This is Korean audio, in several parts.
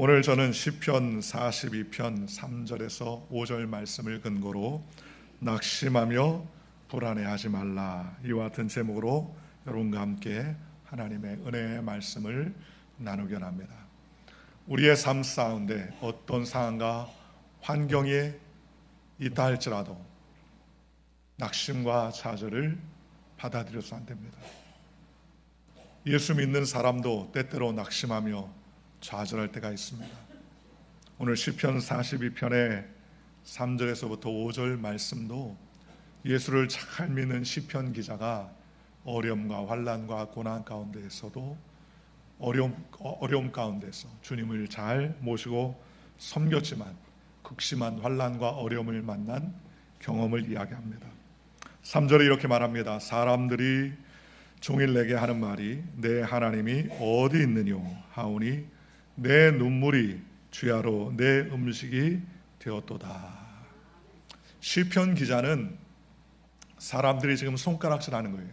오늘 저는 시편 42편 3절에서 5절 말씀을 근거로 낙심하며 불안해하지 말라, 이와 같은 제목으로 여러분과 함께 하나님의 은혜의 말씀을 나누게 합니다. 우리의 삶 가운데 어떤 상황과 환경에 있다 할지라도 낙심과 좌절을 받아들여서 안 됩니다. 예수 믿는 사람도 때때로 낙심하며 좌절할 때가 있습니다. 오늘 시편 42편의 3절에서부터 5절 말씀도 예수를 잘 믿는 시편 기자가 어려움과 환난과 고난 가운데에서도 어려움 가운데서 주님을 잘 모시고 섬겼지만 극심한 환난과 어려움을 만난 경험을 이야기합니다. 3절에 이렇게 말합니다. 사람들이 종일 내게 하는 말이 내 하나님이 어디 있느뇨 하오니 내 눈물이 주야로 내 음식이 되었도다. 시편 기자는 사람들이 지금 손가락질하는 거예요.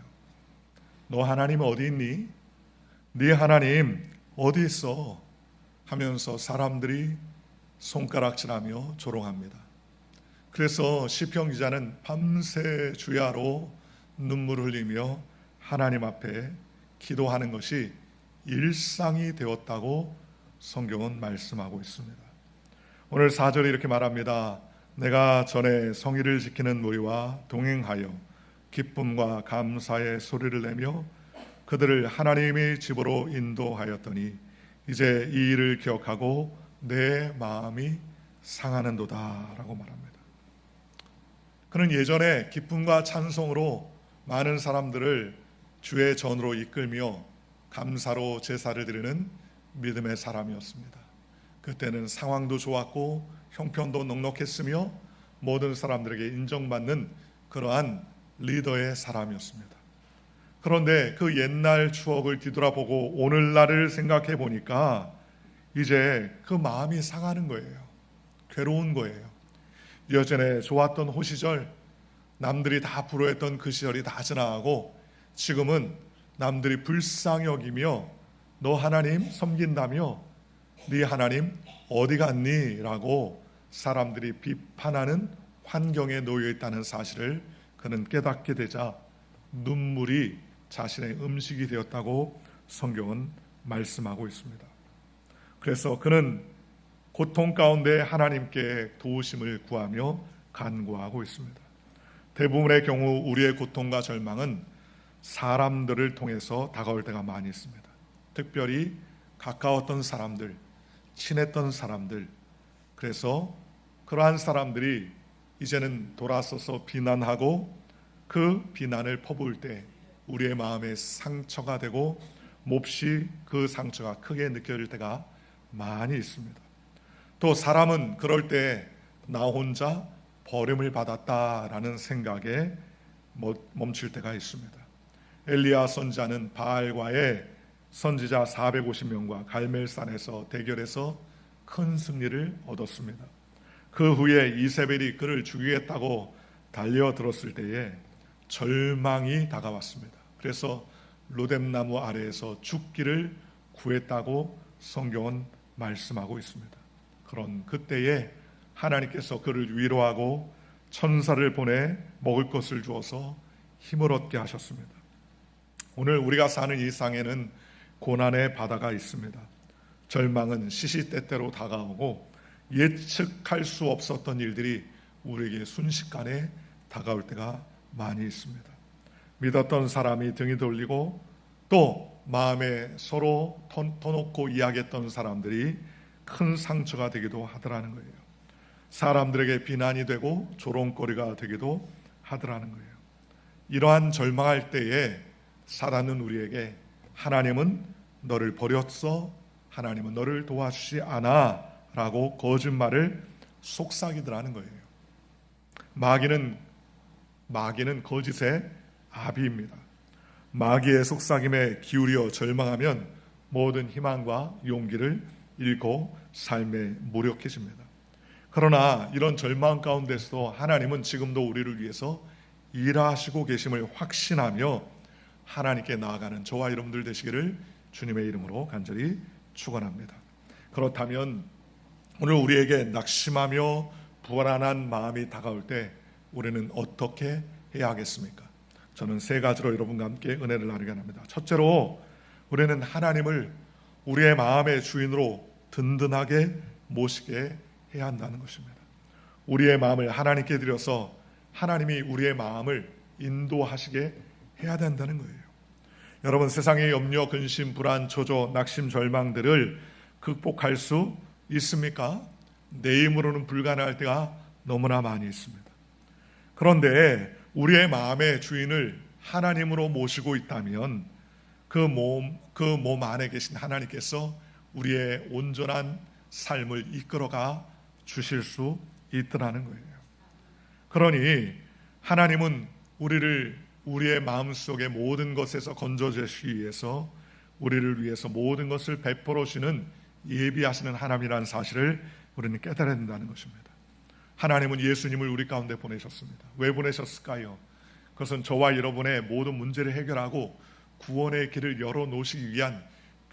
너 하나님 어디 있니? 네 하나님 어디 있어? 하면서 사람들이 손가락질하며 조롱합니다. 그래서 시편 기자는 밤새 주야로 눈물을 흘리며 하나님 앞에 기도하는 것이 일상이 되었다고 성경은 말씀하고 있습니다. 오늘 4절에 이렇게 말합니다. 내가 전에 성의를 지키는 무리와 동행하여 기쁨과 감사의 소리를 내며 그들을 하나님의 집으로 인도하였더니 이제 이 일을 기억하고 내 마음이 상하는도다 라고 말합니다. 그는 예전에 기쁨과 찬송으로 많은 사람들을 주의 전으로 이끌며 감사로 제사를 드리는 믿음의 사람이었습니다. 그때는 상황도 좋았고 형편도 넉넉했으며 모든 사람들에게 인정받는 그러한 리더의 사람이었습니다. 그런데 그 옛날 추억을 뒤돌아보고 오늘날을 생각해 보니까 이제 그 마음이 상하는 거예요. 괴로운 거예요. 예전에 좋았던 호시절, 남들이 다 부러워했던 그 시절이 다 지나가고 지금은 남들이 불쌍히 여기며 너 하나님 섬긴다며 네 하나님 어디 갔니? 라고 사람들이 비판하는 환경에 놓여 있다는 사실을 그는 깨닫게 되자 눈물이 자신의 음식이 되었다고 성경은 말씀하고 있습니다. 그래서 그는 고통 가운데 하나님께 도우심을 구하며 간구하고 있습니다. 대부분의 경우 우리의 고통과 절망은 사람들을 통해서 다가올 때가 많이 있습니다. 특별히 가까웠던 사람들, 친했던 사람들, 그래서 그러한 사람들이 이제는 돌아서서 비난하고 그 비난을 퍼부을 때 우리의 마음에 상처가 되고 몹시 그 상처가 크게 느껴질 때가 많이 있습니다. 또 사람은 그럴 때 나 혼자 버림을 받았다라는 생각에 멈출 때가 있습니다. 엘리야 선지자는 바알과의 선지자 450명과 갈멜산에서 대결해서 큰 승리를 얻었습니다. 그 후에 이세벨이 그를 죽이겠다고 달려들었을 때에 절망이 다가왔습니다. 그래서 로뎀나무 아래에서 죽기를 구했다고 성경은 말씀하고 있습니다. 그런 그때에 하나님께서 그를 위로하고 천사를 보내 먹을 것을 주어서 힘을 얻게 하셨습니다. 오늘 우리가 사는 이 세상에는 고난의 바다가 있습니다. 절망은 시시때때로 다가오고 예측할 수 없었던 일들이 우리에게 순식간에 다가올 때가 많이 있습니다. 믿었던 사람이 등이 돌리고 또 마음에 서로 터놓고 이야기했던 사람들이 큰 상처가 되기도 하더라는 거예요. 사람들에게 비난이 되고 조롱거리가 되기도 하더라는 거예요. 이러한 절망할 때에 사단은 우리에게 하나님은 너를 버렸어, 하나님은 너를 도와주지 않아 라고 거짓말을 속삭이더라는 거예요. 마귀는 거짓의 아비입니다. 마귀의 속삭임에 기울여 절망하면 모든 희망과 용기를 잃고 삶에 무력해집니다. 그러나 이런 절망 가운데서도 하나님은 지금도 우리를 위해서 일하시고 계심을 확신하며 하나님께 나아가는 저와 여러분들 되시기를 주님의 이름으로 간절히 축원합니다. 그렇다면 오늘 우리에게 낙심하며 불안한 마음이 다가올 때 우리는 어떻게 해야 하겠습니까? 저는 세 가지로 여러분과 함께 은혜를 나누게 합니다. 첫째로 우리는 하나님을 우리의 마음의 주인으로 든든하게 모시게 해야 한다는 것입니다. 우리의 마음을 하나님께 드려서 하나님이 우리의 마음을 인도하시게 해야 된다는 거예요. 여러분, 세상의 염려, 근심, 불안, 초조, 낙심, 절망들을 극복할 수 있습니까? 내 힘으로는 불가능할 때가 너무나 많이 있습니다. 그런데 우리의 마음의 주인을 하나님으로 모시고 있다면 그 몸 안에 계신 하나님께서 우리의 온전한 삶을 이끌어가 주실 수 있더라는 거예요. 그러니 하나님은 우리의 마음속의 모든 것에서 건져주시기 위해서 우리를 위해서 모든 것을 베풀어 주시는 예비하시는 하나님이라는 사실을 우리는 깨달아야 된다는 것입니다. 하나님은 예수님을 우리 가운데 보내셨습니다. 왜 보내셨을까요? 그것은 저와 여러분의 모든 문제를 해결하고 구원의 길을 열어놓으시기 위한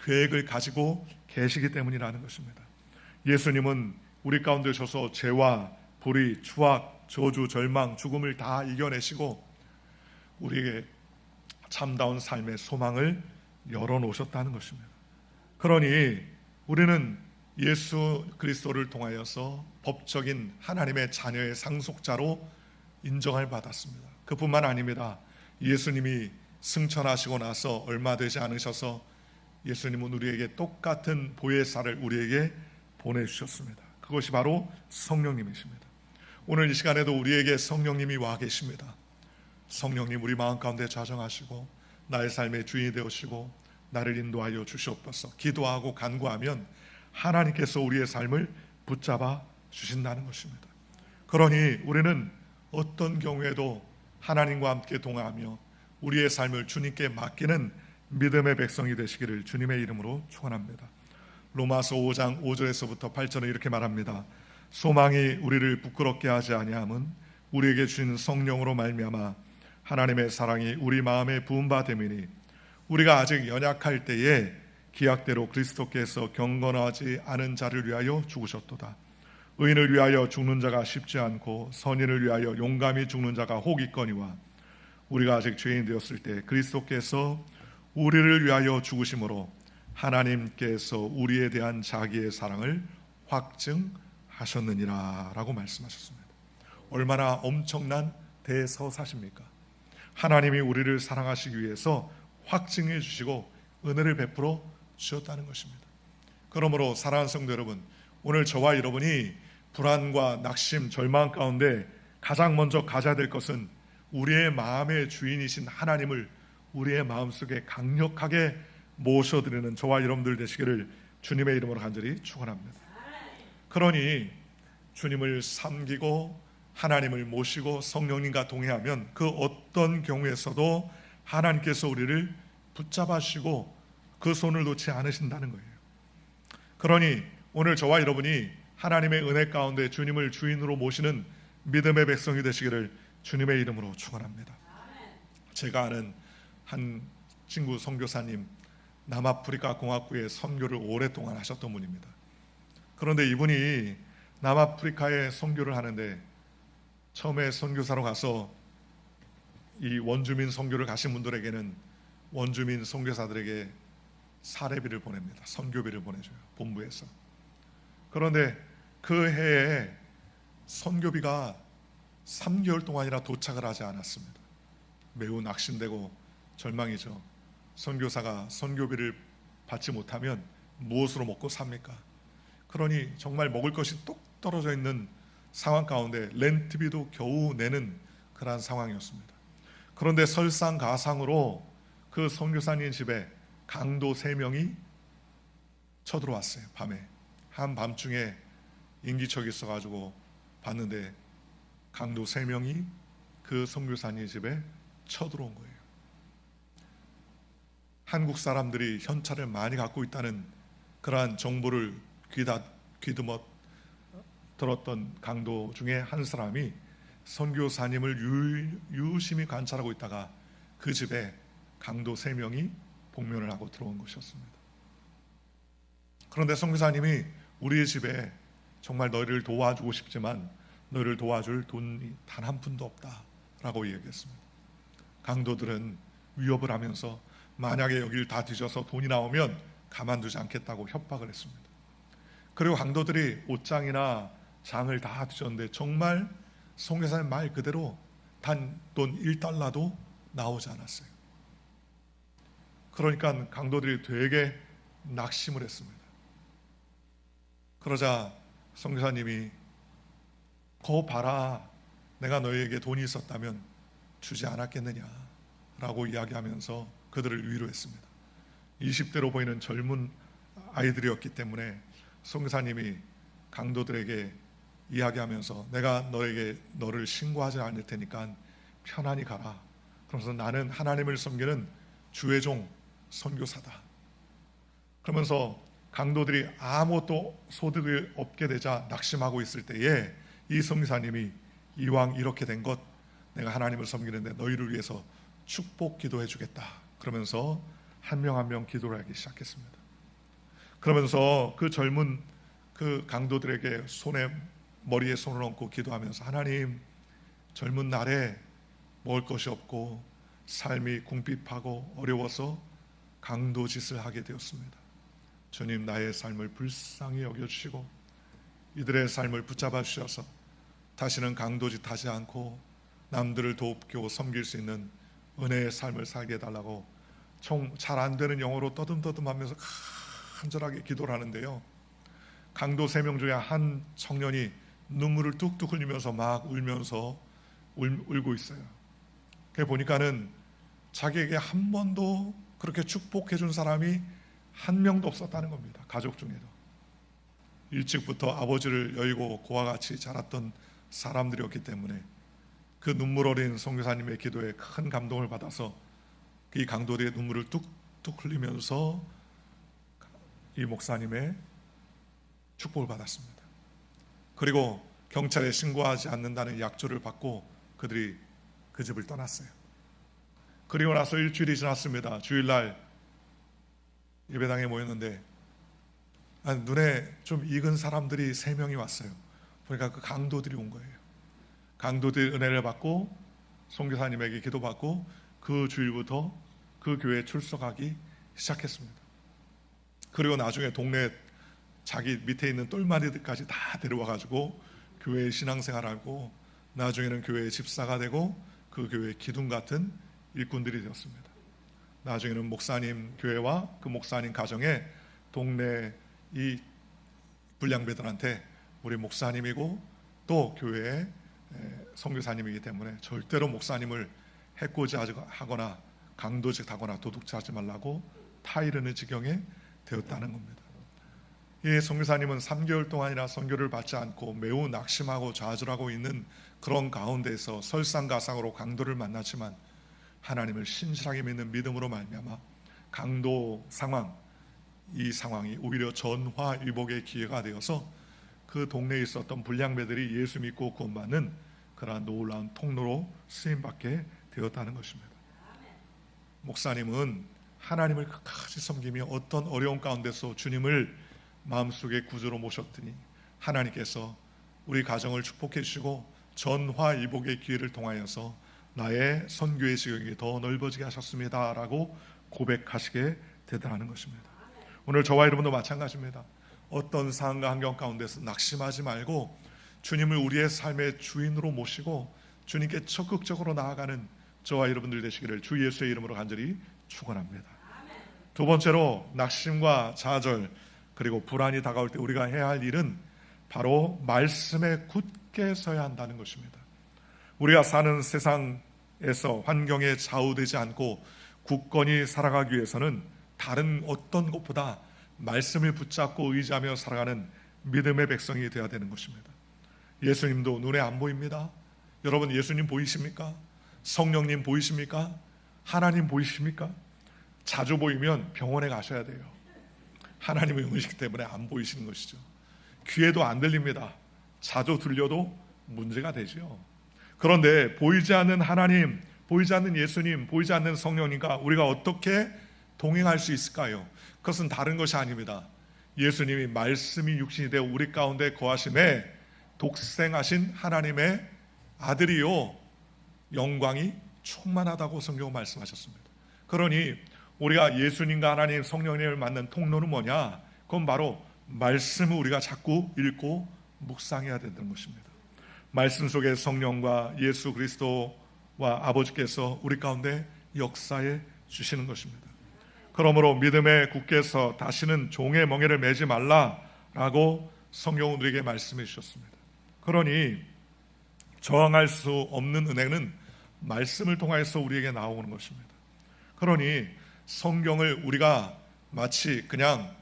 계획을 가지고 계시기 때문이라는 것입니다. 예수님은 우리 가운데 오셔서 죄와 불의, 추악, 저주, 절망, 죽음을 다 이겨내시고 우리에게 참다운 삶의 소망을 열어놓으셨다는 것입니다. 그러니 우리는 예수 그리스도를 통하여서 법적인 하나님의 자녀의 상속자로 인정을 받았습니다. 그뿐만 아닙니다. 예수님이 승천하시고 나서 얼마 되지 않으셔서 예수님은 우리에게 똑같은 보혜사를 우리에게 보내주셨습니다. 그것이 바로 성령님이십니다. 오늘 이 시간에도 우리에게 성령님이 와 계십니다. 성령님, 우리 마음 가운데 좌정하시고 나의 삶의 주인이 되시고 나를 인도하여 주시옵소서. 기도하고 간구하면 하나님께서 우리의 삶을 붙잡아 주신다는 것입니다. 그러니 우리는 어떤 경우에도 하나님과 함께 동행하며 우리의 삶을 주님께 맡기는 믿음의 백성이 되시기를 주님의 이름으로 축원합니다. 로마서 5장 5절에서부터 8절에 이렇게 말합니다. 소망이 우리를 부끄럽게 하지 아니함은 우리에게 주시는 성령으로 말미암아 하나님의 사랑이 우리 마음에 부은 바 됨이니 우리가 아직 연약할 때에 기약대로 그리스도께서 경건하지 않은 자를 위하여 죽으셨도다. 의인을 위하여 죽는 자가 쉽지 않고 선인을 위하여 용감히 죽는 자가 혹 있거니와 우리가 아직 죄인 되었을 때 그리스도께서 우리를 위하여 죽으심으로 하나님께서 우리에 대한 자기의 사랑을 확증하셨느니라 라고 말씀하셨습니다. 얼마나 엄청난 대서사십니까? 하나님이 우리를 사랑하시기 위해서 확증해 주시고 은혜를 베풀어 주셨다는 것입니다. 그러므로 사랑하는 성도 여러분, 오늘 저와 여러분이 불안과 낙심, 절망 가운데 가장 먼저 가져야 될 것은 우리의 마음의 주인이신 하나님을 우리의 마음속에 강력하게 모셔드리는 저와 여러분들 되시기를 주님의 이름으로 간절히 축원합니다. 그러니 주님을 섬기고 하나님을 모시고 성령님과 동행하면 그 어떤 경우에서도 하나님께서 우리를 붙잡아주시고 그 손을 놓지 않으신다는 거예요. 그러니 오늘 저와 여러분이 하나님의 은혜 가운데 주님을 주인으로 모시는 믿음의 백성이 되시기를 주님의 이름으로 축원합니다. 제가 아는 한 친구 선교사님, 남아프리카 공화국에 선교를 오랫동안 하셨던 분입니다. 그런데 이분이 남아프리카에 선교를 하는데 처음에 선교사로 가서 이 원주민 선교를 가신 분들에게는 원주민 선교사들에게 사례비를 보냅니다. 선교비를 보내줘요, 본부에서. 그런데 그 해에 선교비가 3개월 동안이나 도착을 하지 않았습니다. 매우 낙심되고 절망이죠. 선교사가 선교비를 받지 못하면 무엇으로 먹고 삽니까? 그러니 정말 먹을 것이 뚝 떨어져 있는 상황 가운데 렌트비도 겨우 내는 그러한 상황이었습니다. 그런데 설상가상으로 그 선교사님 집에 강도 3명이 쳐들어왔어요. 밤에 한밤중에 인기척이 있어가지고 봤는데 강도 3명이 그 선교사님 집에 쳐들어온 거예요. 한국 사람들이 현찰을 많이 갖고 있다는 그러한 정보를 귀듬어 들었던 강도 중에 한 사람이 선교사님을 유심히 관찰하고 있다가 그 집에 강도 3명이 복면을 하고 들어온 것이었습니다. 그런데 선교사님이 우리의 집에 정말 너희를 도와주고 싶지만 너희를 도와줄 돈이 단 한 푼도 없다라고 이야기했습니다. 강도들은 위협을 하면서 만약에 여기를 다 뒤져서 돈이 나오면 가만두지 않겠다고 협박을 했습니다. 그리고 강도들이 옷장이나 장을 다 뒤졌는데 정말 선교사님 말 그대로 단 돈 1달러도 나오지 않았어요. 그러니까 강도들이 되게 낙심을 했습니다. 그러자 선교사님이 거 봐라, 내가 너희에게 돈이 있었다면 주지 않았겠느냐라고 이야기하면서 그들을 위로했습니다. 20대로 보이는 젊은 아이들이었기 때문에 선교사님이 강도들에게 이야기하면서 내가 너에게 너를 신고하지 않을 테니까 편안히 가라. 그러면서 나는 하나님을 섬기는 주의 종 선교사다. 그러면서 강도들이 아무것도 소득을 얻게 되자 낙심하고 있을 때에 이 선교사님이 이왕 이렇게 된 것 내가 하나님을 섬기는데 너희를 위해서 축복 기도해 주겠다. 그러면서 한 명 한 명 기도를 하기 시작했습니다. 그러면서 그 젊은 그 강도들에게 머리에 손을 얹고 기도하면서 하나님, 젊은 날에 먹을 것이 없고 삶이 궁핍하고 어려워서 강도 짓을 하게 되었습니다. 주님, 나의 삶을 불쌍히 여겨주시고 이들의 삶을 붙잡아 주셔서 다시는 강도짓 하지 않고 남들을 돕고 섬길 수 있는 은혜의 삶을 살게 해달라고 잘 안 되는 영어로 떠듬떠듬하면서 간절하게 기도를 하는데요, 강도 3명 중에 한 청년이 눈물을 뚝뚝 흘리면서 막 울고 있어요. 그래 보니까는 자기에게 한 번도 그렇게 축복해 준 사람이 한 명도 없었다는 겁니다. 가족 중에도 일찍부터 아버지를 여의고 고와 같이 자랐던 사람들이었기 때문에 그 눈물 어린 선교사님의 기도에 큰 감동을 받아서 이 강도들의 눈물을 뚝뚝 흘리면서 이 목사님의 축복을 받았습니다. 그리고 경찰에 신고하지 않는다는 약조를 받고 그들이 그 집을 떠났어요. 그리고 나서 일주일이 지났습니다. 주일날 예배당에 모였는데 눈에 좀 익은 사람들이 3명이 왔어요. 보니까 그 강도들이 온 거예요. 강도들이 은혜를 받고 선교사님에게 기도받고 그 주일부터 그 교회에 출석하기 시작했습니다. 그리고 나중에 동네 자기 밑에 있는 똘마니들까지 다 데려와가지고 교회의 신앙생활하고 나중에는 교회의 집사가 되고 그 교회의 기둥 같은 일꾼들이 되었습니다. 나중에는 목사님 교회와 그 목사님 가정에 동네 이 불량배들한테 우리 목사님이고 또 교회의 선교사님이기 때문에 절대로 목사님을 해코지하거나 강도짓하거나 도둑질하지 말라고 타이르는 지경에 되었다는 겁니다. 이 선교사님은 3개월 동안이나 선교를 받지 않고 매우 낙심하고 좌절하고 있는 그런 가운데에서 설상가상으로 강도를 만났지만 하나님을 신실하게 믿는 믿음으로 말미암아 강도 상황, 이 상황이 오히려 전화위복의 기회가 되어서 그 동네에 있었던 불량배들이 예수 믿고 구원받는 그러한 놀라운 통로로 쓰임받게 되었다는 것입니다. 목사님은 하나님을 끝까지 섬기며 어떤 어려운 가운데서 주님을 마음속에 구주로 모셨더니 하나님께서 우리 가정을 축복해 주시고 전화위복의 기회를 통하여서 나의 선교의 지경이 더 넓어지게 하셨습니다 라고 고백하시게 되더라는 것입니다. 오늘 저와 여러분도 마찬가지입니다. 어떤 상황과 환경 가운데서 낙심하지 말고 주님을 우리의 삶의 주인으로 모시고 주님께 적극적으로 나아가는 저와 여러분들 되시기를 주 예수의 이름으로 간절히 축원합니다. 두 번째로 낙심과 좌절 그리고 불안이 다가올 때 우리가 해야 할 일은 바로 말씀에 굳게 서야 한다는 것입니다. 우리가 사는 세상에서 환경에 좌우되지 않고 굳건히 살아가기 위해서는 다른 어떤 것보다 말씀을 붙잡고 의지하며 살아가는 믿음의 백성이 되어야 되는 것입니다. 예수님도 눈에 안 보입니다. 여러분 예수님 보이십니까? 성령님 보이십니까? 하나님 보이십니까? 자주 보이면 병원에 가셔야 돼요. 하나님의 영이시기 때문에 안 보이시는 것이죠. 귀에도 안 들립니다. 자주 들려도 문제가 되죠. 그런데 보이지 않는 하나님, 보이지 않는 예수님, 보이지 않는 성령님과 우리가 어떻게 동행할 수 있을까요? 그것은 다른 것이 아닙니다. 예수님이 말씀이 육신이 되어 우리 가운데 거하심에 독생하신 하나님의 아들이요 영광이 충만하다고 성경은 말씀하셨습니다. 그러니 우리가 예수님과 하나님 성령님을 만난 통로는 뭐냐? 그건 바로 말씀을 우리가 자꾸 읽고 묵상해야 된다는 것입니다. 말씀 속에 성령과 예수 그리스도와 아버지께서 우리 가운데 역사해 주시는 것입니다. 그러므로 믿음에 굳게서 다시는 종의 멍에를 매지 말라라고 성경은 우리에게 말씀해 주셨습니다. 그러니 저항할 수 없는 은혜는 말씀을 통해서 우리에게 나오는 것입니다. 그러니 성경을 우리가 마치 그냥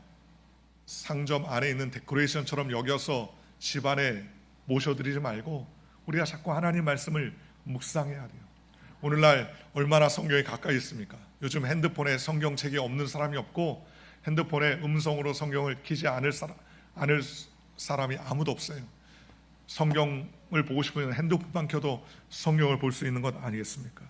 상점 안에 있는 데코레이션처럼 여겨서 집안에 모셔드리지 말고 우리가 자꾸 하나님 말씀을 묵상해야 돼요. 오늘날 얼마나 성경에 가까이 있습니까? 요즘 핸드폰에 성경책이 없는 사람이 없고 핸드폰에 음성으로 성경을 키지 않을 사람이 아무도 없어요. 성경을 보고 싶으면 핸드폰만 켜도 성경을 볼 수 있는 것 아니겠습니까?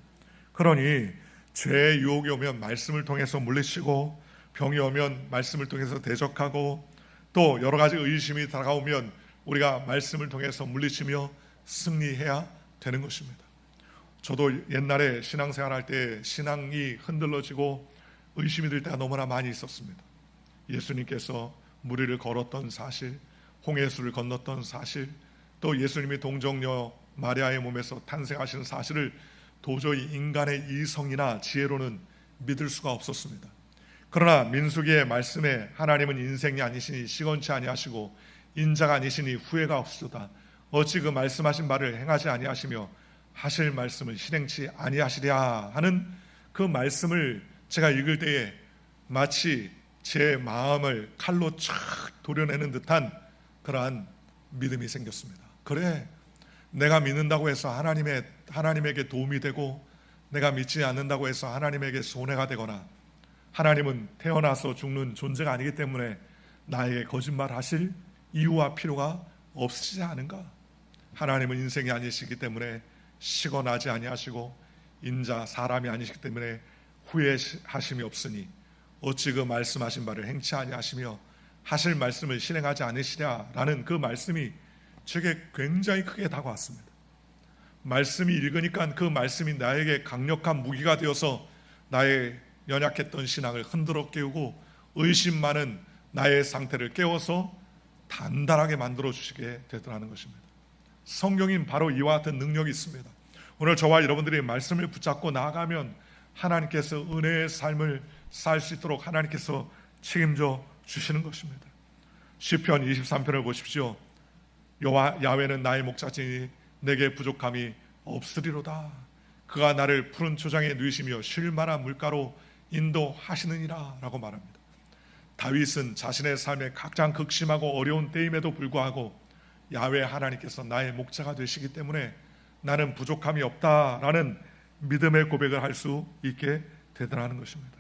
그러니 죄의 유혹이 오면 말씀을 통해서 물리치고 병이 오면 말씀을 통해서 대적하고 또 여러 가지 의심이 다가오면 우리가 말씀을 통해서 물리치며 승리해야 되는 것입니다. 저도 옛날에 신앙생활 할 때 신앙이 흔들러지고 의심이 들 때가 너무나 많이 있었습니다. 예수님께서 무리를 걸었던 사실, 홍해수를 건넜던 사실, 또 예수님이 동정녀 마리아의 몸에서 탄생하시는 사실을 도저히 인간의 이성이나 지혜로는 믿을 수가 없었습니다. 그러나 민수기의 말씀에 하나님은 인생이 아니시니 시건치 아니하시고 인자가 아니시니 후회가 없으도다. 어찌 그 말씀하신 바를 행하지 아니하시며 하실 말씀을 실행치 아니하시랴 하는 그 말씀을 제가 읽을 때에 마치 제 마음을 칼로 촥 도려내는 듯한 그러한 믿음이 생겼습니다. 그래, 내가 믿는다고 해서 하나님에게 도움이 되고 내가 믿지 않는다고 해서 하나님에게 손해가 되거나 하나님은 태어나서 죽는 존재가 아니기 때문에 나에게 거짓말하실 이유와 필요가 없으시지 않은가? 하나님은 인생이 아니시기 때문에 시건하지 아니하시고 인자 사람이 아니시기 때문에 후회하심이 없으니 어찌 그 말씀하신 바를 행치 아니하시며 하실 말씀을 실행하지 않으시랴라는 그 말씀이 제게 굉장히 크게 다가왔습니다. 말씀이 읽으니까 그 말씀이 나에게 강력한 무기가 되어서 나의 연약했던 신앙을 흔들어 깨우고 의심 많은 나의 상태를 깨워서 단단하게 만들어 주시게 되더라는 것입니다. 성경인 바로 이와 같은 능력이 있습니다. 오늘 저와 여러분들이 말씀을 붙잡고 나아가면 하나님께서 은혜의 삶을 살 수 있도록 하나님께서 책임져 주시는 것입니다. 시편 23편을 보십시오. 야훼는 나의 목자지니 내게 부족함이 없으리로다. 그가 나를 푸른 초장에 누이시며 쉴 만한 물가로 인도하시느니라 라고 말합니다. 다윗은 자신의 삶에 가장 극심하고 어려운 때임에도 불구하고 야훼 하나님께서 나의 목자가 되시기 때문에 나는 부족함이 없다라는 믿음의 고백을 할 수 있게 되더라는 것입니다.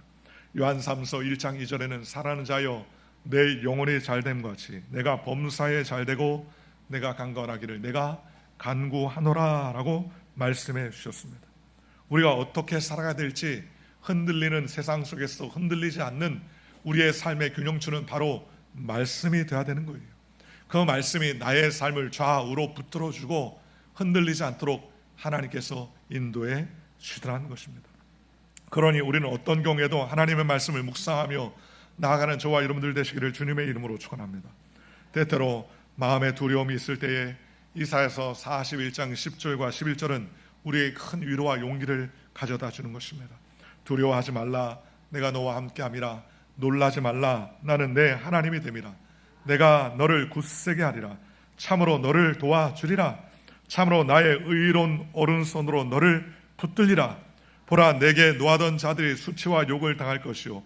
요한 3서 1장 2절에는 사랑하는 자여 내 영혼이 잘됨과 같이 내가 범사에 잘되고 내가 강건하기를 내가 간구하노라 라고 말씀해 주셨습니다. 우리가 어떻게 살아가야 될지 흔들리는 세상 속에서 흔들리지 않는 우리의 삶의 균형추는 바로 말씀이 되어야 되는 거예요. 그 말씀이 나의 삶을 좌우로 붙들어주고 흔들리지 않도록 하나님께서 인도해 주시더라는 것입니다. 그러니 우리는 어떤 경우에도 하나님의 말씀을 묵상하며 나아가는 저와 여러분들 되시기를 주님의 이름으로 축원합니다. 때때로 마음의 두려움이 있을 때에 이사야서 41장 10절과 11절은 우리의 큰 위로와 용기를 가져다 주는 것입니다. 두려워하지 말라, 내가 너와 함께함이라. 놀라지 말라, 나는 내 하나님이 됨이라. 내가 너를 굳세게 하리라. 참으로 너를 도와주리라. 참으로 나의 의로운 오른손으로 너를 붙들리라. 보라, 내게 노하던 자들이 수치와 욕을 당할 것이요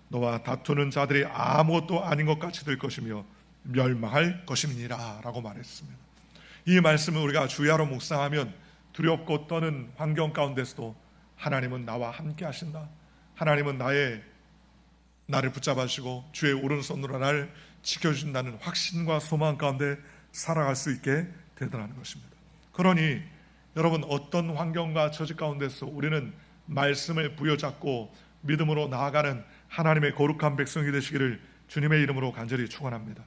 너와 다투는 자들이 아무것도 아닌 것 같이 될 것이며 멸망할 것임이니라 라고 말했습니다. 이 말씀을 우리가 주야로 묵상하면 두렵고 떠는 환경 가운데서도 하나님은 나와 함께 하신다. 하나님은 나를 붙잡아주시고 주의 오른손으로 나를 지켜준다는 확신과 소망 가운데 살아갈 수 있게 되더라는 것입니다. 그러니 여러분, 어떤 환경과 처지 가운데서 우리는 말씀을 부여잡고 믿음으로 나아가는 하나님의 거룩한 백성이 되시기를 주님의 이름으로 간절히 축원합니다.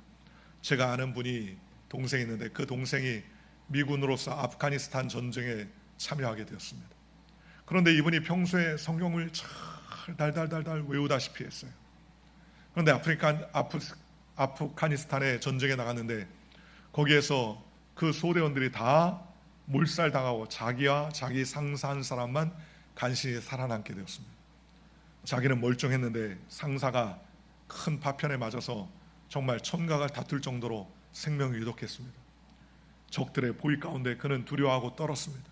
제가 아는 분이 동생이 있는데 그 동생이 미군으로서 아프가니스탄 전쟁에 참여하게 되었습니다. 그런데 이분이 평소에 성경을 잘 달달달달 외우다시피 했어요. 그런데 아프가니스탄에 전쟁에 나갔는데 거기에서 그 소대원들이 다 몰살당하고 자기와 자기 상사한 사람만 간신히 살아남게 되었습니다. 자기는 멀쩡했는데 상사가 큰 파편에 맞아서 정말 천각을 다툴 정도로 생명이 위독했습니다. 적들의 포위 가운데 그는 두려워하고 떨었습니다.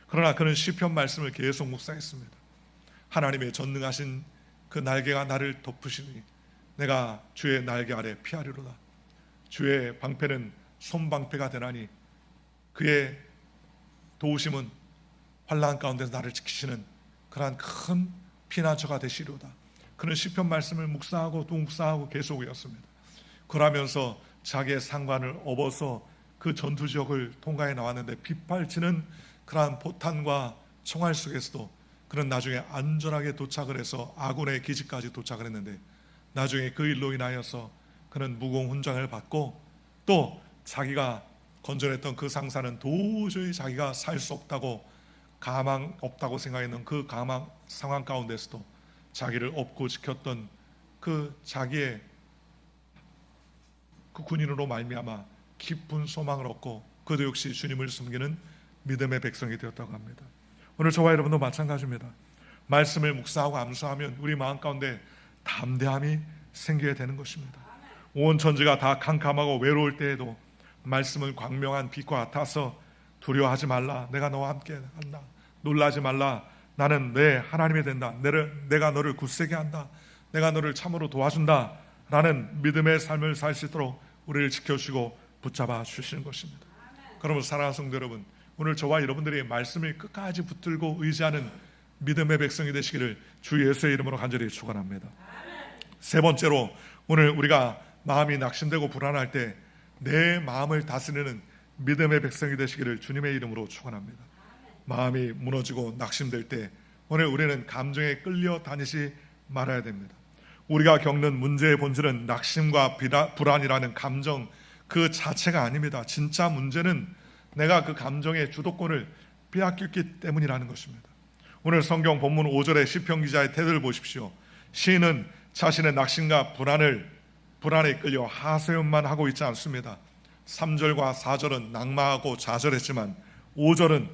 그러나 그는 시편 말씀을 계속 묵상했습니다. 하나님의 전능하신 그 날개가 나를 덮으시니 내가 주의 날개 아래 피하리로다. 주의 방패는 손방패가 되나니 그의 도우심은 환난 가운데서 나를 지키시는 그러한 큰 피난처가 되시리로다. 그는 시편 말씀을 묵상하고 또 묵상하고 계속 외웠습니다. 그러면서 자기의 상관을 업어서 그 전투 지역을 통과해 나왔는데 빗발치는 그러한 포탄과 총알 속에서도 그는 나중에 안전하게 도착을 해서 아군의 기지까지 도착을 했는데 나중에 그 일로 인하여서 그는 무공 훈장을 받고 또 자기가 건전했던 그 상사는 도저히 자기가 살 수 없다고 가망 없다고 생각했던 그 가망 상황 가운데서도 자기를 업고 지켰던 그 자기의 그 군인으로 말미암아 깊은 소망을 얻고 그도 역시 주님을 숨기는 믿음의 백성이 되었다고 합니다. 오늘 저와 여러분도 마찬가지입니다. 말씀을 묵상하고 암수하면 우리 마음 가운데 담대함이 생기게 되는 것입니다. 온 천지가 다 캄캄하고 외로울 때에도 말씀은 광명한 빛과 같아서 두려워하지 말라, 내가 너와 함께 한다. 놀라지 말라, 나는 내 하나님이 된다. 내가 너를 굳세게 한다. 내가 너를 참으로 도와준다 라는 믿음의 삶을 살 수 있도록 우리를 지켜주시고 붙잡아 주시는 것입니다. 그러면 사랑하는 성도 여러분, 오늘 저와 여러분들이 말씀을 끝까지 붙들고 의지하는 믿음의 백성이 되시기를 주 예수의 이름으로 간절히 축원합니다. 세 번째로, 오늘 우리가 마음이 낙심되고 불안할 때 내 마음을 다스리는 믿음의 백성이 되시기를 주님의 이름으로 축원합니다. 마음이 무너지고 낙심될 때 오늘 우리는 감정에 끌려 다니지 말아야 됩니다. 우리가 겪는 문제의 본질은 낙심과 불안이라는 감정 그 자체가 아닙니다. 진짜 문제는 내가 그 감정의 주도권을 빼앗겼기 때문이라는 것입니다. 오늘 성경 본문 5절의 시편 기자의 태도를 보십시오. 시인은 자신의 낙심과 불안에 끌려 하소연만 하고 있지 않습니다. 3절과 4절은 낙마하고 좌절했지만 5절은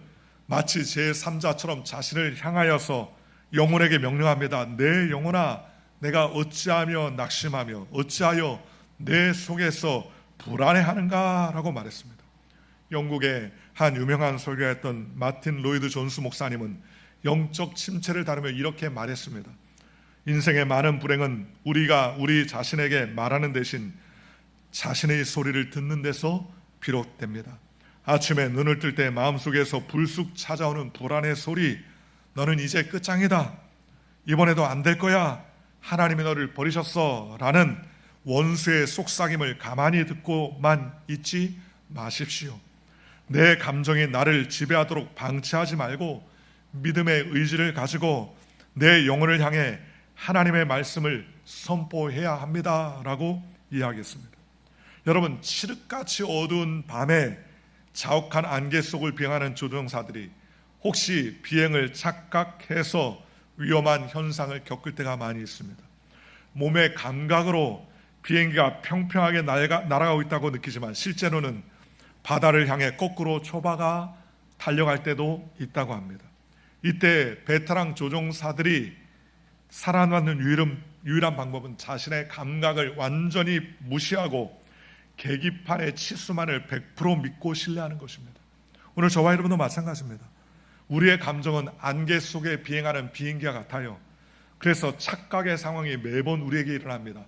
마치 제3자처럼 자신을 향하여서 영혼에게 명령합니다. 내 영혼아, 내가 어찌하며 낙심하며 어찌하여 내 속에서 불안해하는가 라고 말했습니다. 영국의 한 유명한 설교였던 마틴 로이드 존스 목사님은 영적 침체를 다루며 이렇게 말했습니다. 인생의 많은 불행은 우리가 우리 자신에게 말하는 대신 자신의 소리를 듣는 데서 비롯됩니다. 아침에 눈을 뜰 때 마음속에서 불쑥 찾아오는 불안의 소리, 너는 이제 끝장이다, 이번에도 안 될 거야, 하나님이 너를 버리셨어 라는 원수의 속삭임을 가만히 듣고만 있지 마십시오. 내 감정이 나를 지배하도록 방치하지 말고 믿음의 의지를 가지고 내 영혼을 향해 하나님의 말씀을 선포해야 합니다 라고 이야기했습니다. 여러분, 칠흑같이 어두운 밤에 자욱한 안개 속을 비행하는 조종사들이 혹시 비행을 착각해서 위험한 현상을 겪을 때가 많이 있습니다. 몸의 감각으로 비행기가 평평하게 날아가고 있다고 느끼지만 실제로는 바다를 향해 거꾸로 초바가 달려갈 때도 있다고 합니다. 이때 베테랑 조종사들이 살아남는 유일한 방법은 자신의 감각을 완전히 무시하고 계기판의 치수만을 100% 믿고 신뢰하는 것입니다. 오늘 저와 여러분도 마찬가지입니다. 우리의 감정은 안개 속에 비행하는 비행기와 같아요. 그래서 착각의 상황이 매번 우리에게 일어납니다.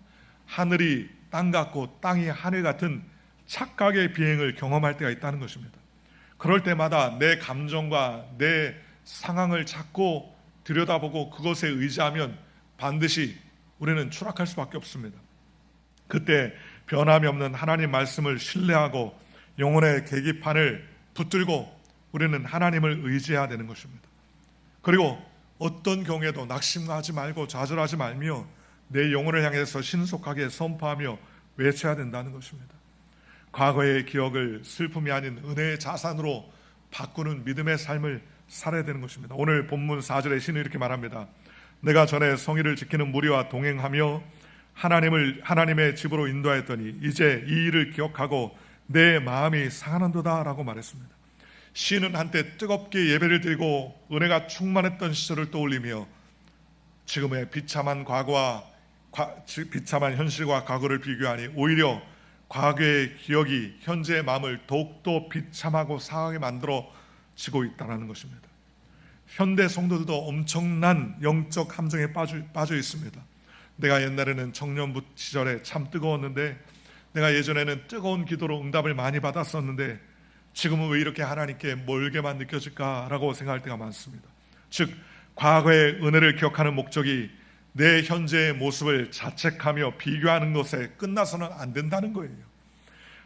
하늘이 땅 같고 땅이 하늘 같은 착각의 비행을 경험할 때가 있다는 것입니다. 그럴 때마다 내 감정과 내 상황을 자꾸 들여다보고 그것에 의지하면 반드시 우리는 추락할 수밖에 없습니다. 그때 변함이 없는 하나님 말씀을 신뢰하고 영혼의 계기판을 붙들고 우리는 하나님을 의지해야 되는 것입니다. 그리고 어떤 경우에도 낙심하지 말고 좌절하지 말며 내 영혼을 향해서 신속하게 선포하며 외쳐야 된다는 것입니다. 과거의 기억을 슬픔이 아닌 은혜의 자산으로 바꾸는 믿음의 삶을 살아야 되는 것입니다. 오늘 본문 4절에 신은 이렇게 말합니다. 내가 전에 성의를 지키는 무리와 동행하며 하나님의 집으로 인도하였더니 이제 이 일을 기억하고 내 마음이 상하는도다 라고 말했습니다. 시인은 한때 뜨겁게 예배를 드리고 은혜가 충만했던 시절을 떠올리며 지금의 비참한 비참한 현실과 과거를 비교하니 오히려 과거의 기억이 현재의 마음을 더욱더 비참하고 상하게 만들어지고 있다는 것입니다. 현대 성도들도 엄청난 영적 함정에 빠져 있습니다. 내가 옛날에는 청년부 시절에 참 뜨거웠는데, 내가 예전에는 뜨거운 기도로 응답을 많이 받았었는데 지금은 왜 이렇게 하나님께 멀게만 느껴질까라고 생각할 때가 많습니다. 즉, 과거의 은혜를 기억하는 목적이 내 현재의 모습을 자책하며 비교하는 것에 끝나서는 안 된다는 거예요.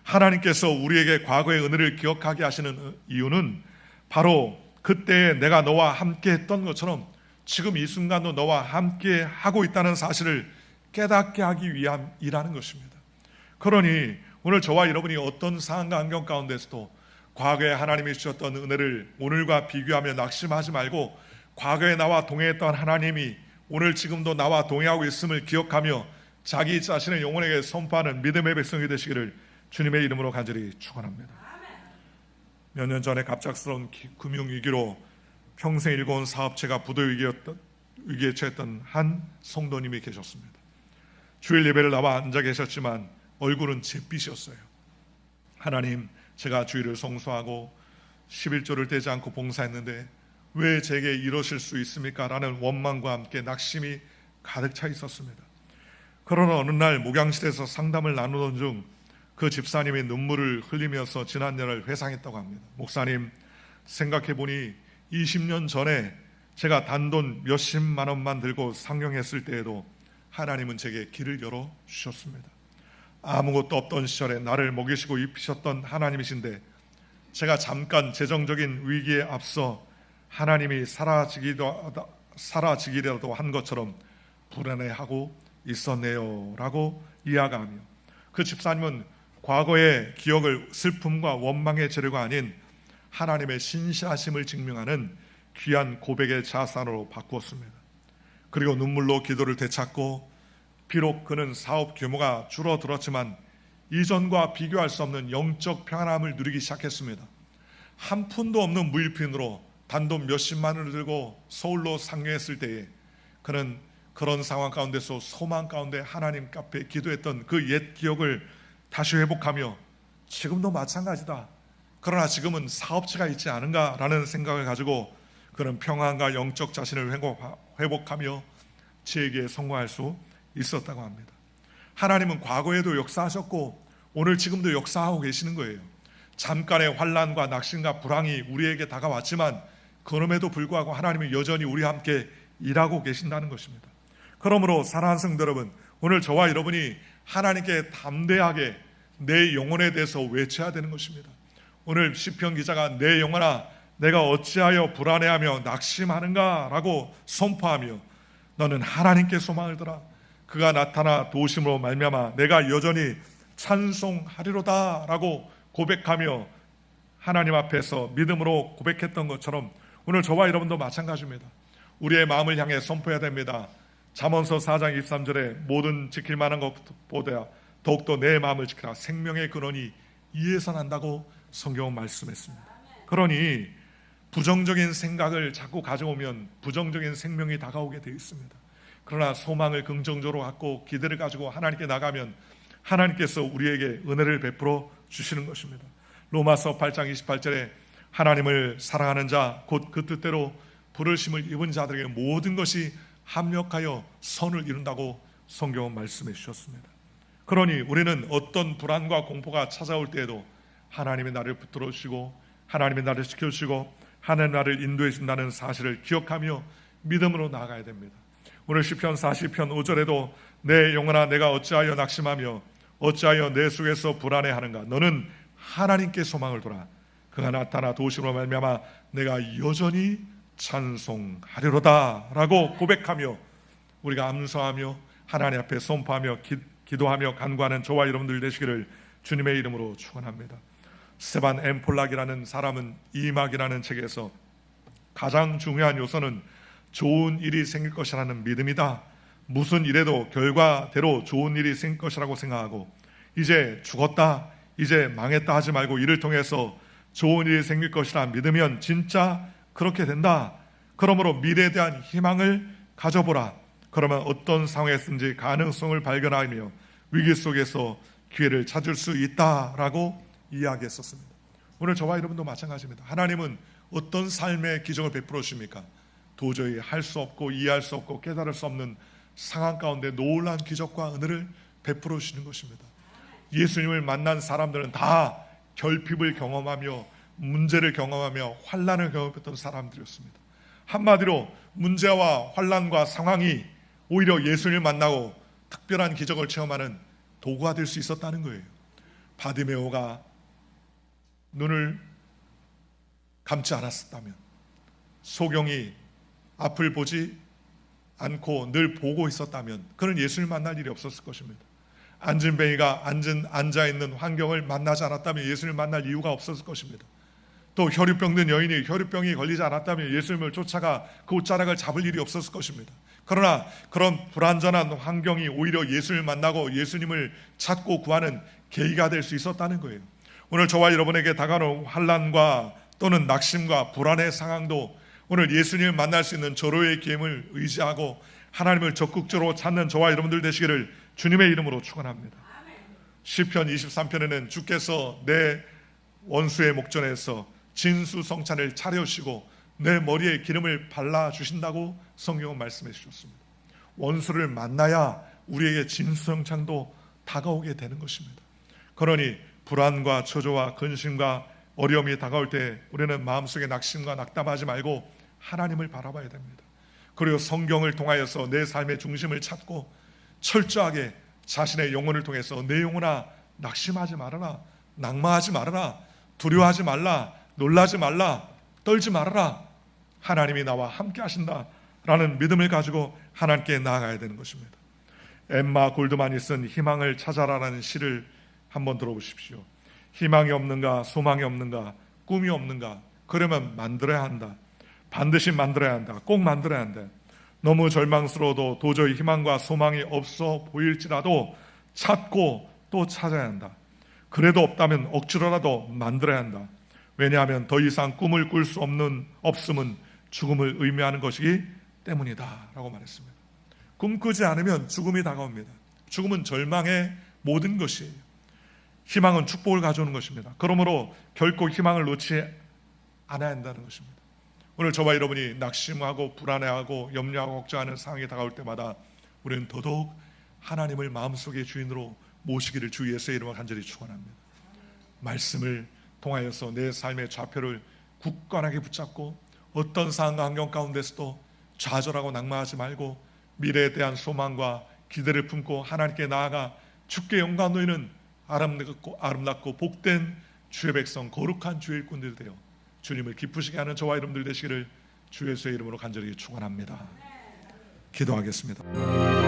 하나님께서 우리에게 과거의 은혜를 기억하게 하시는 이유는 바로 그때 내가 너와 함께 했던 것처럼 지금 이 순간도 너와 함께 하고 있다는 사실을 깨닫게 하기 위함이라는 것입니다. 그러니 오늘 저와 여러분이 어떤 상황과 환경 가운데서도 과거에 하나님이 주셨던 은혜를 오늘과 비교하며 낙심하지 말고, 과거에 나와 동행했던 하나님이 오늘 지금도 나와 동행하고 있음을 기억하며 자기 자신의 영혼에게 선포하는 믿음의 백성이 되시기를 주님의 이름으로 간절히 축원합니다. 몇 년 전에 갑작스러운 금융위기로 평생 일궈온 사업체가 부도위기에 처했던 한 성도님이 계셨습니다. 주일 예배를 나와 앉아 계셨지만 얼굴은 잿빛이었어요. 하나님, 제가 주일을 성수하고 11조를 떼지 않고 봉사했는데 왜 제게 이러실 수 있습니까? 라는 원망과 함께 낙심이 가득 차 있었습니다. 그러나 어느 날 목양실에서 상담을 나누던 중 그 집사님이 눈물을 흘리면서 지난 년을 회상했다고 합니다. 목사님, 생각해보니 20년 전에 제가 단돈 몇십만 원만 들고 상경했을 때에도 하나님은 제게 길을 열어주셨습니다. 아무것도 없던 시절에 나를 먹이시고 입히셨던 하나님이신데 제가 잠깐 재정적인 위기에 앞서 하나님이 사라지기라도 한 것처럼 불안해하고 있었네요 라고 이야기하며, 그 집사님은 과거의 기억을 슬픔과 원망의 재료가 아닌 하나님의 신실하심을 증명하는 귀한 고백의 자산으로 바꾸었습니다. 그리고 눈물로 기도를 되찾고 비록 그는 사업 규모가 줄어들었지만 이전과 비교할 수 없는 영적 평안함을 누리기 시작했습니다. 한 푼도 없는 무일푼으로 단돈 몇십만 원을 들고 서울로 상경했을 때에 그는 그런 상황 가운데서 소망 가운데 하나님 앞에 기도했던 그 옛 기억을 다시 회복하며 지금도 마찬가지다, 그러나 지금은 사업체가 있지 않은가라는 생각을 가지고 그런 평안과 영적 자신을 회복하며 지혜기에 성공할 수 있었다고 합니다. 하나님은 과거에도 역사하셨고 오늘 지금도 역사하고 계시는 거예요. 잠깐의 환난과 낙심과 불황이 우리에게 다가왔지만 그럼에도 불구하고 하나님은 여전히 우리와 함께 일하고 계신다는 것입니다. 그러므로 사랑하는 성도 여러분, 오늘 저와 여러분이 하나님께 담대하게 내 영혼에 대해서 외쳐야 되는 것입니다. 오늘 시편 기자가 내 영혼아 내가 어찌하여 불안해하며 낙심하는가 라고 선포하며 너는 하나님께 소망을 두라. 그가 나타나 도우심으로 말미암아 내가 여전히 찬송하리로다 라고 고백하며 하나님 앞에서 믿음으로 고백했던 것처럼 오늘 저와 여러분도 마찬가지입니다. 우리의 마음을 향해 선포해야 됩니다. 잠언서 4장 23절에 모든 지킬 만한 것보다 더욱더 내 마음을 지키라. 생명의 근원이 이에서 난다고 성경은 말씀했습니다. 그러니 부정적인 생각을 자꾸 가져오면 부정적인 생명이 다가오게 되어 있습니다. 그러나 소망을 긍정적으로 갖고 기대를 가지고 하나님께 나가면 하나님께서 우리에게 은혜를 베풀어 주시는 것입니다. 로마서 8장 28절에 하나님을 사랑하는 자 곧 그 뜻대로 부르심을 입은 자들에게 모든 것이 합력하여 선을 이룬다고 성경은 말씀해 주셨습니다. 그러니 우리는 어떤 불안과 공포가 찾아올 때에도 하나님이 나를 붙들어 주시고 하나님이 나를 지켜주시고 하나님 나를 인도해 준다는 사실을 기억하며 믿음으로 나아가야 됩니다. 오늘 시편 40편 5절에도 내 영혼아 내가 어찌하여 낙심하며 어찌하여 내 속에서 불안해하는가. 너는 하나님께 소망을 두라. 그가 나타나 도우심으로 말미암아 내가 여전히 찬송하리로다 라고 고백하며 우리가 암송하며 하나님 앞에 선포하며 기도하며 간구하는 저와 여러분들 되시기를 주님의 이름으로 축원합니다. 스테반 M 폴락이라는 사람은 이막이라는 책에서 가장 중요한 요소는 좋은 일이 생길 것이라는 믿음이다. 무슨 일에도 결과대로 좋은 일이 생길 것이라고 생각하고 이제 죽었다, 이제 망했다 하지 말고 이를 통해서 좋은 일이 생길 것이라 믿으면 진짜 그렇게 된다. 그러므로 미래에 대한 희망을 가져보라. 그러면 어떤 상황에서든지 가능성을 발견하며 위기 속에서 기회를 찾을 수 있다라고 이야기했었습니다. 오늘 저와 여러분도 마찬가지입니다. 하나님은 어떤 삶의 기적을 베풀어 주십니까? 도저히 할 수 없고 이해할 수 없고 깨달을 수 없는 상황 가운데 놀라운 기적과 은혜를 베풀어 주시는 것입니다. 예수님을 만난 사람들은 다 결핍을 경험하며 문제를 경험하며 환난을 경험했던 사람들이었습니다. 한마디로 문제와 환난과 상황이 오히려 예수님을 만나고 특별한 기적을 체험하는 도구가 될 수 있었다는 거예요. 바디메오가 눈을 감지 않았다면, 소경이 앞을 보지 않고 늘 보고 있었다면 그는 예수를 만날 일이 없었을 것입니다. 안진뱅이가 앉아있는 환경을 만나지 않았다면 예수를 만날 이유가 없었을 것입니다. 또 혈유병든 여인이 혈유병이 걸리지 않았다면 예수님을 쫓아가 그 옷자락을 잡을 일이 없었을 것입니다. 그러나 그런 불완전한 환경이 오히려 예수를 만나고 예수님을 찾고 구하는 계기가 될 수 있었다는 거예요. 오늘 저와 여러분에게 다가오는 환난과 또는 낙심과 불안의 상황도 오늘 예수님을 만날 수 있는 절호의 기회를 의지하고 하나님을 적극적으로 찾는 저와 여러분들 되시기를 주님의 이름으로 축원합니다. 시편 23편에는 주께서 내 원수의 목전에서 진수성찬을 차려주시고 내 머리에 기름을 발라주신다고 성경은 말씀해 주셨습니다. 원수를 만나야 우리에게 진수성찬도 다가오게 되는 것입니다. 그러니 불안과 초조와 근심과 어려움이 다가올 때 우리는 마음속에 낙심과 낙담하지 말고 하나님을 바라봐야 됩니다. 그리고 성경을 통하여서 내 삶의 중심을 찾고 철저하게 자신의 영혼을 통해서 내 영혼아 낙심하지 말아라, 낙마하지 말아라, 두려워하지 말라, 놀라지 말라, 떨지 말아라, 하나님이 나와 함께 하신다라는 믿음을 가지고 하나님께 나아가야 되는 것입니다. 엠마 골드만이 쓴 희망을 찾아라라는 시를 한번 들어보십시오. 희망이 없는가, 소망이 없는가, 꿈이 없는가? 그러면 만들어야 한다. 반드시 만들어야 한다. 꼭 만들어야 한다. 너무 절망스러워도 도저히 희망과 소망이 없어 보일지라도 찾고 또 찾아야 한다. 그래도 없다면 억지로라도 만들어야 한다. 왜냐하면 더 이상 꿈을 꿀 수 없음은 죽음을 의미하는 것이기 때문이다 라고 말했습니다. 꿈꾸지 않으면 죽음이 다가옵니다. 죽음은 절망의 모든 것이에요. 희망은 축복을 가져오는 것입니다. 그러므로 결코 희망을 놓지 않아야 한다는 것입니다. 오늘 저와 여러분이 낙심하고 불안해하고 염려하고 걱정하는 상황이 다가올 때마다 우리는 더더욱 하나님을 마음속의 주인으로 모시기를 주 예수의 이름으로 간절히 축원합니다. 말씀을 통하여서 내 삶의 좌표를 굳건하게 붙잡고 어떤 상황과 환경 가운데서도 좌절하고 낙마하지 말고 미래에 대한 소망과 기대를 품고 하나님께 나아가 주께 영광 돌리는 아름답고 복된 주의 백성, 거룩한 주의 일꾼들 되어 주님을 기쁘시게 하는 저와 여러분들 되시기를 주 예수의 이름으로 간절히 축원합니다. 기도하겠습니다.